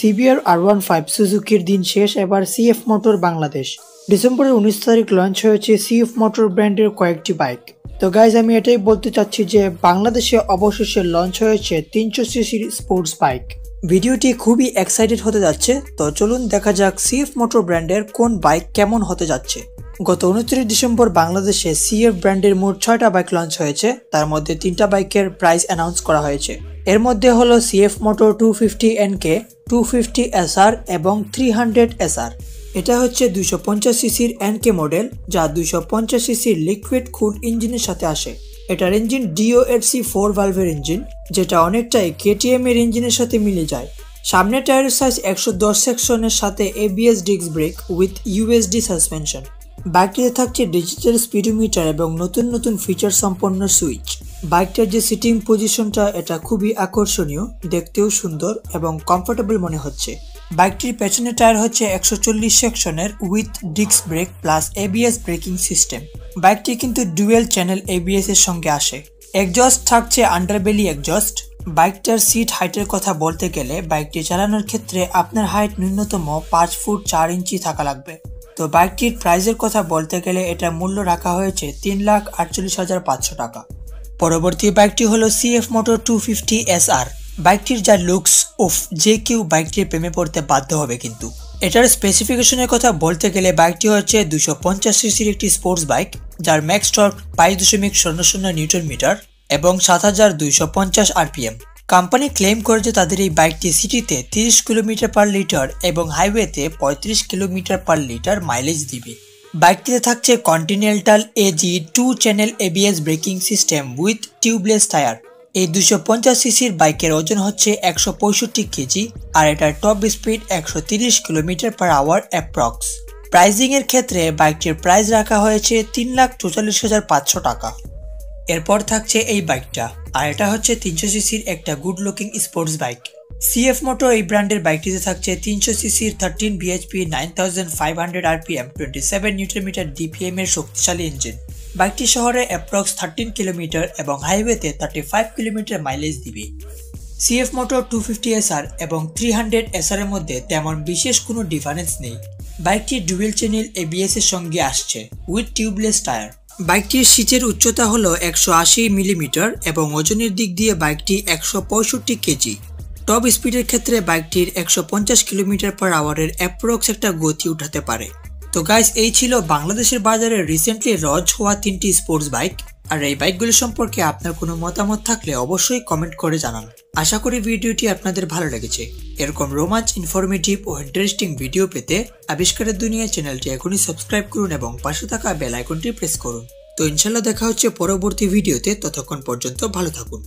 CBR R15 সুজুকির দিন শেষ, এবার CF মোটর বাংলাদেশ। ডিসেম্বরের 19 তারিখ লঞ্চ হয়েছে CF মোটর ব্র্যান্ডের কয়েকটি বাইক। তো গাইজ, আমি এটাই বলতে চাচ্ছি যে বাংলাদেশে অবশেষে লঞ্চ হয়েছে 300 সিসির স্পোর্টস বাইক। ভিডিওটি খুবই এক্সাইটেড হতে যাচ্ছে, তো চলুন দেখা যাক CF মোটর ব্র্যান্ডের কোন বাইক কেমন হতে যাচ্ছে। গত 29 ডিসেম্বর বাংলাদেশে CF ব্র্যান্ডের মোট 6টা বাইক লঞ্চ হয়েছে, তার মধ্যে 3টা বাইকের প্রাইস অ্যানাউন্স করা হয়েছে। এর মধ্যে হলো CF মোটর 250 NK, 250 SR এবং 300 SR। এটা হচ্ছে 250 সিসির NK মডেল, যা 250 সিসির লিকুইড কুলড ইঞ্জিনের সাথে আসে। এটার ইঞ্জিন DOHC 4 ভালভের ইঞ্জিন, যেটা অনেকটাই KTM এর ইঞ্জিনের সাথে মিলে যায়। সামনের টায়ারের সাইজ 110 সেকশনের সাথে ABS disc brake with USD suspension. বাইকটিতে থাকছে ডিজিটাল স্পিডোমিটার এবং নতুন নতুন ফিচার সম্পন্ন সুইচ। বাইকটার যে সিটিং পজিশনটা, এটা খুবই আকর্ষণীয়, দেখতেও সুন্দর এবং কমফোর্টেবল মনে হচ্ছে। বাইকটির পেছনের টায়ার হচ্ছে 140 সেকশনের with disc brake plus ABS braking system. বাইকটি কিন্তু ডুয়েল চ্যানেল ABS এর সঙ্গে আসে। এক্সজস্ট থাকছে আন্ডারবেলি এক্সজস্ট। বাইকটার সিট হাইটের কথা বলতে গেলে, বাইকটি চালানোর ক্ষেত্রে আপনার হাইট ন্যূনতম 5 ফুট 4 ইঞ্চি থাকা লাগবে। তো বাইকটির প্রাইসের কথা বলতে গেলে এটা মূল্য রাখা হয়েছে 3,48,500 টাকা। পরবর্তী বাইকটি হলো CF মোটর 250 SR। বাইকটির যা লুকস, যে কেউ বাইকটির প্রেমে পড়তে বাধ্য হবে। কিন্তু এটার স্পেসিফিকেশনের কথা বলতে গেলে, বাইকটি হচ্ছে 250 সিসির একটি স্পোর্টস বাইক, যার ম্যাক্স টর্ক 22.00 নিউটন মিটার এবং 7250 RPM। কোম্পানি ক্লেম করে যে তাদের এই বাইকটি সিটিতে 30 কিলোমিটার পার লিটার এবং হাইওয়েতে 35 কিলোমিটার পার লিটার মাইলেজ দিবে। বাইকটিতে থাকছে continental AG 2 channel ABS braking system with tubeless tyre. এই 250 সিসির বাইকের ওজন হচ্ছে 165 কেজি আর এটার top speed 130 kilometre per hour approx. Pricing এর ক্ষেত্রে বাইকটির প্রাইস রাখা হয়েছে 3,44,500 টাকা। এরপর থাকছে এই বাইকটা, আর এটা হচ্ছে 300 সিসির একটা good looking sports bike. CF motor এই ব্র্যান্ডের বাইকটিতে থাকছে 300 সিসির 13 bhp 9500 RPM 27 newton metre DPM এর শক্তিশালী ইঞ্জিন। বাইকটি শহরে অ্যাপ্রক্স 13 কিলোমিটার এবং হাইওয়েতে 35 কিলোমিটার মাইলেজ দিবে। CF মোটর 250 SR এবং 300 SR এর মধ্যে তেমন বিশেষ কোনো ডিফারেন্স নেই। বাইকটি ডুয়েল চ্যানেল ABS এর সঙ্গে আসছে উইথ টিউবলেস টায়ার। বাইকটির সিটের উচ্চতা হলো 180 মিলিমিটার এবং ওজনের দিক দিয়ে বাইকটি 165 কেজি। টপ স্পিডের ক্ষেত্রে বাইকটির 150 কিলোমিটার পার আওয়ারের অ্যাপ্রক্স একটা গতি উঠাতে পারে। তো গাইস, এই ছিল বাংলাদেশের বাজারে রিসেন্টলি লঞ্চ হওয়া 3টি স্পোর্টস বাইক। আর এই বাইকগুলি সম্পর্কে আপনার কোনো মতামত থাকলে অবশ্যই কমেন্ট করে জানান। আশা করি ভিডিওটি আপনাদের ভালো লেগেছে। এরকম রোমাঞ্চ, ইনফরমেটিভ ও ইন্টারেস্টিং ভিডিও পেতে আবিষ্কারের দুনিয়া চ্যানেলটি এখনই সাবস্ক্রাইব করুন এবং পাশে থাকা বেল আইকনটি প্রেস করুন। তো ইনশাল্লাহ দেখা হচ্ছে পরবর্তী ভিডিওতে, ততক্ষণ পর্যন্ত ভালো থাকুন।